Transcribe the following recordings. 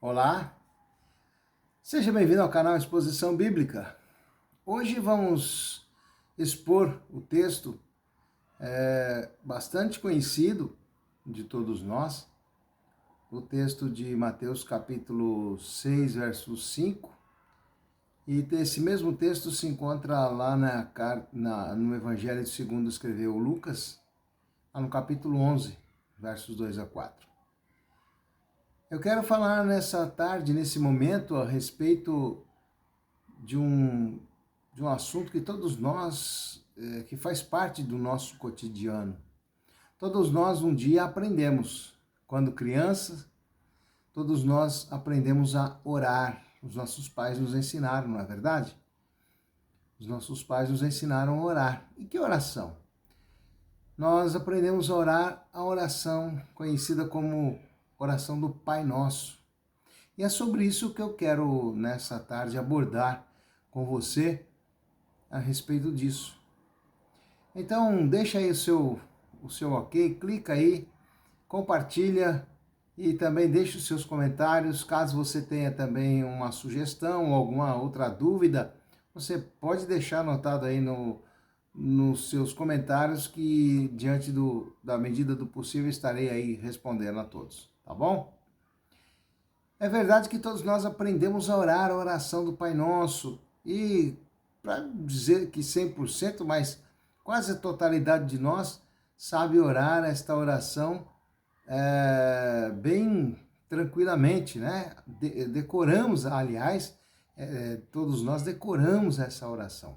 Olá, seja bem-vindo ao canal Exposição Bíblica. Hoje vamos expor o texto bastante conhecido de todos nós, o texto de Mateus capítulo 6, verso 5, e esse mesmo texto se encontra lá no Evangelho segundo escreveu Lucas, lá no capítulo 11, versos 2 a 4. Eu quero falar nessa tarde, nesse momento, a respeito de um assunto que todos nós, que faz parte do nosso cotidiano. Todos nós um dia aprendemos, quando crianças, todos nós aprendemos a orar. Os nossos pais nos ensinaram, não é verdade? Os nossos pais nos ensinaram a orar. E que oração? Nós aprendemos a orar a oração conhecida como oração do Pai Nosso. E é sobre isso que eu quero, nessa tarde, abordar com você a respeito disso. Então, deixa aí o seu ok, clica aí, compartilha e também deixa os seus comentários. Caso você tenha também uma sugestão ou alguma outra dúvida, você pode deixar anotado aí nos seus comentários que, diante da medida do possível, estarei aí respondendo a todos, tá bom? É verdade que todos nós aprendemos a orar a oração do Pai Nosso e, para dizer que 100%, mas quase a totalidade de nós sabe orar esta oração bem tranquilamente, né? Decoramos, aliás, todos nós decoramos essa oração.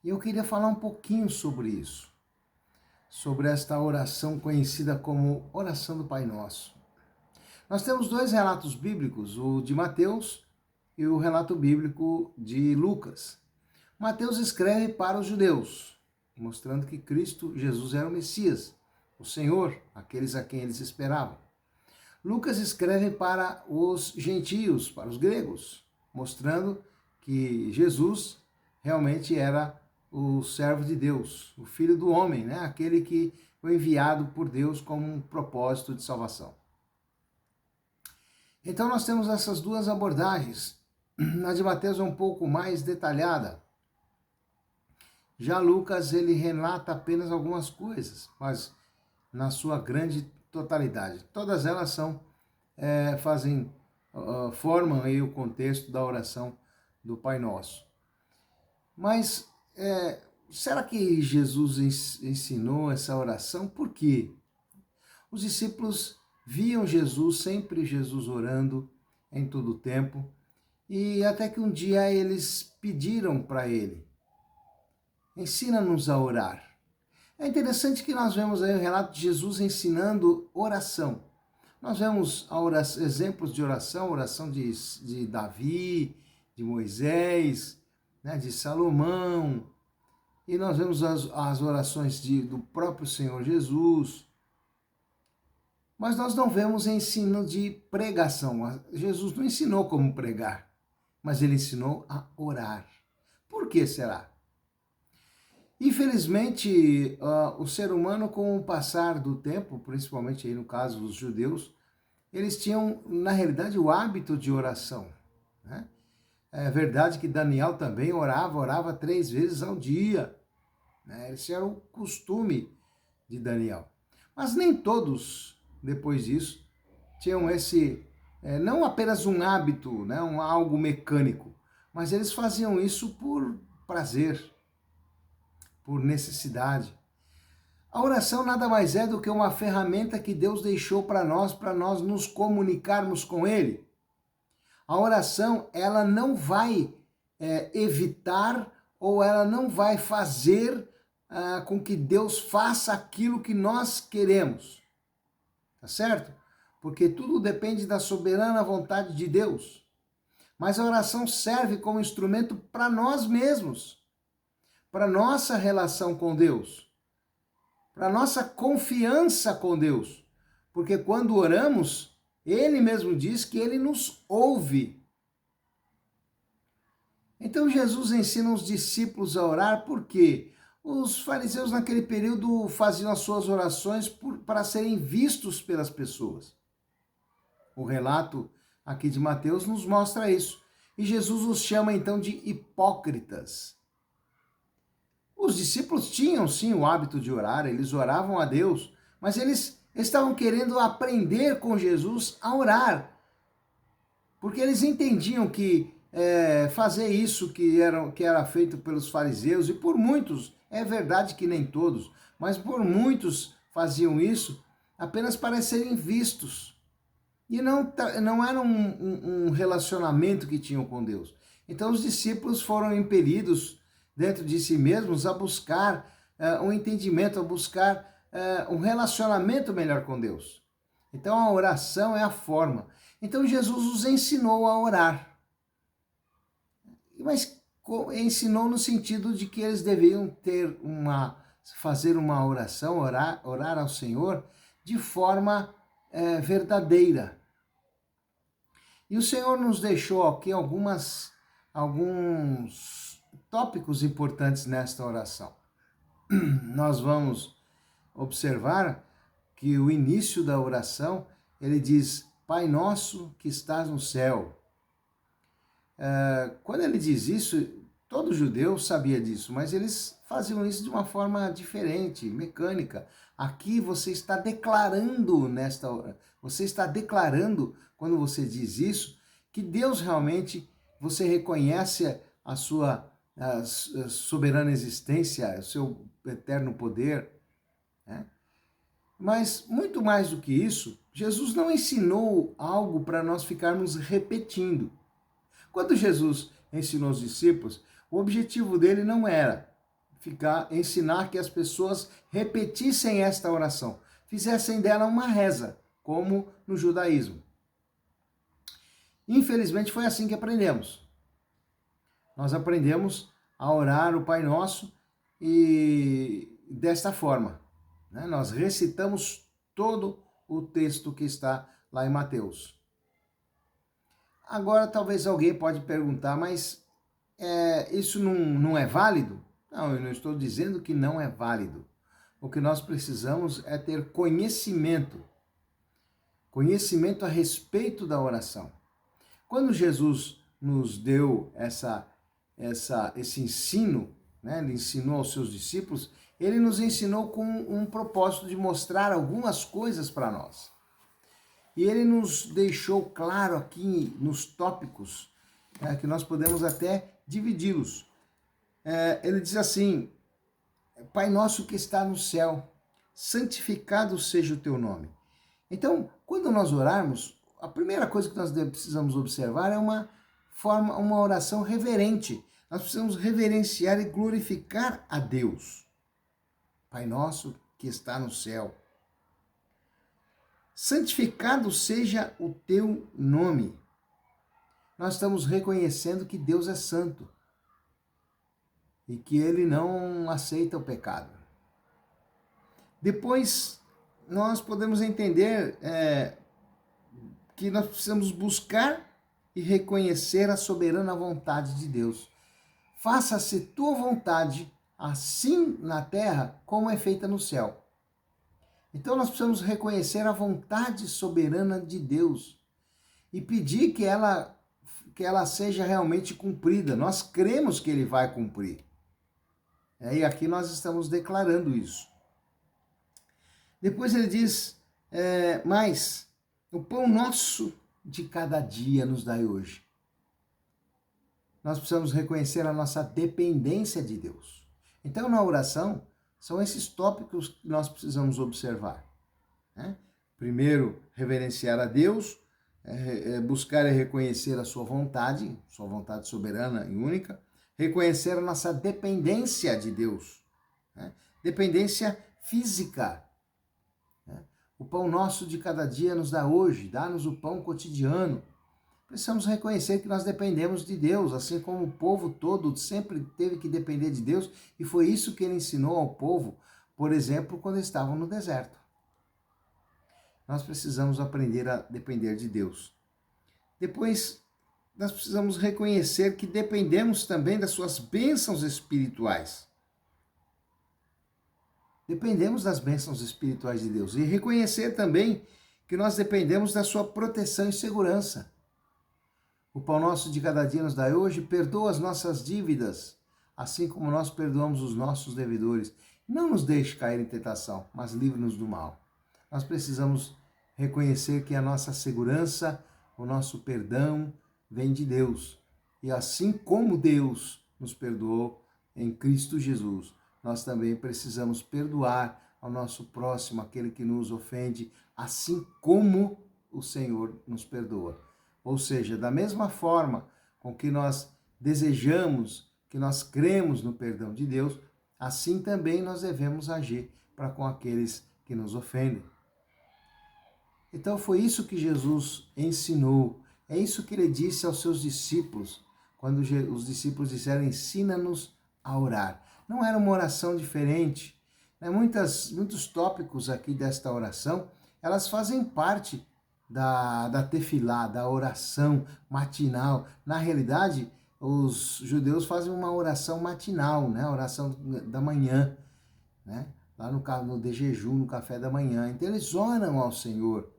E eu queria falar um pouquinho sobre isso, sobre esta oração conhecida como oração do Pai Nosso. Nós temos dois relatos bíblicos, o de Mateus e o relato bíblico de Lucas. Mateus escreve para os judeus, mostrando que Cristo Jesus era o Messias, o Senhor, aqueles a quem eles esperavam. Lucas escreve para os gentios, para os gregos, mostrando que Jesus realmente era o servo de Deus, o Filho do homem, né? Aquele que foi enviado por Deus como um propósito de salvação. Então nós temos essas duas abordagens. A de Mateus é um pouco mais detalhada. Já Lucas, ele relata apenas algumas coisas, mas na sua grande totalidade. Todas elas formam aí o contexto da oração do Pai Nosso. Mas será que Jesus ensinou essa oração? Por quê? Os discípulos viam sempre Jesus orando em todo o tempo, e até que um dia eles pediram para ele: ensina-nos a orar. É interessante que nós vemos aí o relato de Jesus ensinando oração. Nós vemos exemplos de oração de Davi, de Moisés, né, de Salomão, e nós vemos as orações do próprio Senhor Jesus. Mas nós não vemos ensino de pregação. Jesus não ensinou como pregar, mas ele ensinou a orar. Por que será? Infelizmente, o ser humano, com o passar do tempo, principalmente aí no caso os judeus, eles tinham, na realidade, o hábito de oração, né? É verdade que Daniel também orava 3 vezes ao dia, né? Esse era o costume de Daniel. Mas nem todos, depois disso, tinham não apenas um hábito, né, algo mecânico, mas eles faziam isso por prazer, por necessidade. A oração nada mais é do que uma ferramenta que Deus deixou para nós nos comunicarmos com Ele. A oração, ela não vai evitar ou ela não vai fazer com que Deus faça aquilo que nós queremos. Tá certo? Porque tudo depende da soberana vontade de Deus. Mas a oração serve como instrumento para nós mesmos, para nossa relação com Deus, para nossa confiança com Deus. Porque quando oramos, Ele mesmo diz que Ele nos ouve. Então Jesus ensina os discípulos a orar, por quê? Os fariseus naquele período faziam as suas orações para serem vistos pelas pessoas. O relato aqui de Mateus nos mostra isso. E Jesus os chama então de hipócritas. Os discípulos tinham sim o hábito de orar, eles oravam a Deus, mas eles estavam querendo aprender com Jesus a orar, porque eles entendiam que fazer isso que era feito pelos fariseus, e por muitos, é verdade que nem todos, mas por muitos faziam isso apenas para serem vistos. E não era um relacionamento que tinham com Deus. Então os discípulos foram impelidos dentro de si mesmos a buscar um entendimento, a buscar um relacionamento melhor com Deus. Então a oração é a forma. Então Jesus os ensinou a orar. Mas ensinou no sentido de que eles deviam fazer uma oração, orar ao Senhor de forma verdadeira. E o Senhor nos deixou aqui alguns tópicos importantes nesta oração. Nós vamos observar que o início da oração, ele diz, Pai nosso que estás no céu. Quando ele diz isso, todo judeu sabia disso, mas eles faziam isso de uma forma diferente, mecânica. Aqui você está declarando quando você diz isso, que Deus realmente, você reconhece a sua soberana existência, o seu eterno poder, né? Mas muito mais do que isso, Jesus não ensinou algo para nós ficarmos repetindo. Quando Jesus ensinou os discípulos, o objetivo dele não era ensinar que as pessoas repetissem esta oração, fizessem dela uma reza, como no judaísmo. Infelizmente foi assim que aprendemos. Nós aprendemos a orar o Pai Nosso e desta forma, né? Nós recitamos todo o texto que está lá em Mateus. Agora talvez alguém pode perguntar, mas isso não é válido? Não, eu não estou dizendo que não é válido. O que nós precisamos é ter conhecimento a respeito da oração. Quando Jesus nos deu esse ensino, né, ele ensinou aos seus discípulos, ele nos ensinou com um propósito de mostrar algumas coisas para nós. E ele nos deixou claro aqui nos tópicos, que nós podemos até dividi-los. Ele diz assim, Pai nosso que está no céu, santificado seja o teu nome. Então, quando nós orarmos, a primeira coisa que nós precisamos observar é uma oração reverente. Nós precisamos reverenciar e glorificar a Deus. Pai nosso que está no céu. Santificado seja o teu nome. Nós estamos reconhecendo que Deus é santo e que ele não aceita o pecado. Depois, nós podemos entender que nós precisamos buscar e reconhecer a soberana vontade de Deus. Faça-se tua vontade, assim na terra, como é feita no céu. Então nós precisamos reconhecer a vontade soberana de Deus e pedir que ela seja realmente cumprida. Nós cremos que ele vai cumprir. E aqui nós estamos declarando isso. Depois ele diz, mas o pão nosso de cada dia nos dai hoje. Nós precisamos reconhecer a nossa dependência de Deus. Então, na oração, são esses tópicos que nós precisamos observar, né? Primeiro, reverenciar a Deus, buscar e reconhecer a sua vontade soberana e única, reconhecer a nossa dependência de Deus, né? Dependência física. O pão nosso de cada dia nos dá hoje, dá-nos o pão cotidiano. Precisamos reconhecer que nós dependemos de Deus, assim como o povo todo sempre teve que depender de Deus, e foi isso que ele ensinou ao povo, por exemplo, quando estavam no deserto. Nós precisamos aprender a depender de Deus. Depois, nós precisamos reconhecer que dependemos também das suas bênçãos espirituais. Dependemos das bênçãos espirituais de Deus. E reconhecer também que nós dependemos da sua proteção e segurança. O pão nosso de cada dia nos dai hoje, perdoa as nossas dívidas, assim como nós perdoamos os nossos devedores. Não nos deixe cair em tentação, mas livre-nos do mal. Nós precisamos reconhecer que a nossa segurança, o nosso perdão, vem de Deus. E assim como Deus nos perdoou em Cristo Jesus, nós também precisamos perdoar ao nosso próximo, aquele que nos ofende, assim como o Senhor nos perdoa. Ou seja, da mesma forma com que nós desejamos, que nós cremos no perdão de Deus, assim também nós devemos agir para com aqueles que nos ofendem. Então foi isso que Jesus ensinou, é isso que ele disse aos seus discípulos, quando os discípulos disseram, ensina-nos a orar. Não era uma oração diferente, né? Muitos tópicos aqui desta oração, elas fazem parte da tefilá, da oração matinal. Na realidade, os judeus fazem uma oração matinal, né? A oração da manhã, né? Lá no de jejum, no café da manhã. Então eles oram ao Senhor,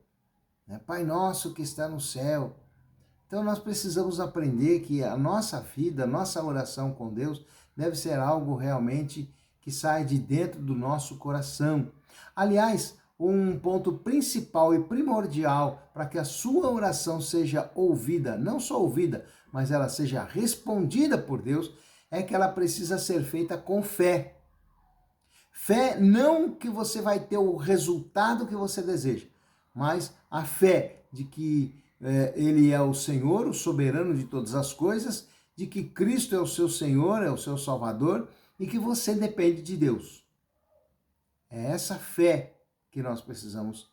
né? Pai nosso que está no céu. Então nós precisamos aprender que a nossa vida, a nossa oração com Deus deve ser algo realmente que sai de dentro do nosso coração. Aliás, um ponto principal e primordial para que a sua oração seja ouvida, não só ouvida, mas ela seja respondida por Deus, é que ela precisa ser feita com fé. Fé não que você vai ter o resultado que você deseja, mas a fé de que Ele é o Senhor, o soberano de todas as coisas, de que Cristo é o seu Senhor, é o seu Salvador e que você depende de Deus. É essa fé que nós precisamos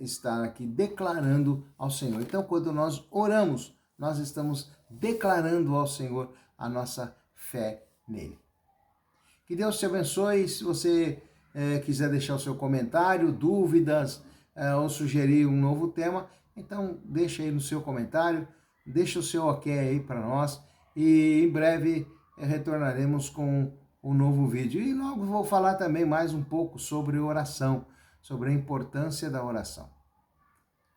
estar aqui declarando ao Senhor. Então, quando nós oramos, nós estamos declarando ao Senhor a nossa fé nele. Que Deus te abençoe. Se você quiser deixar o seu comentário, dúvidas ou sugerir um novo tema, então deixa aí no seu comentário, deixa o seu ok aí para nós e em breve retornaremos com um novo vídeo. E logo vou falar também mais um pouco sobre oração, sobre a importância da oração.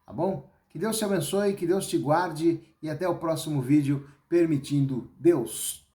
Tá bom? Que Deus te abençoe, que Deus te guarde e até o próximo vídeo, permitindo Deus.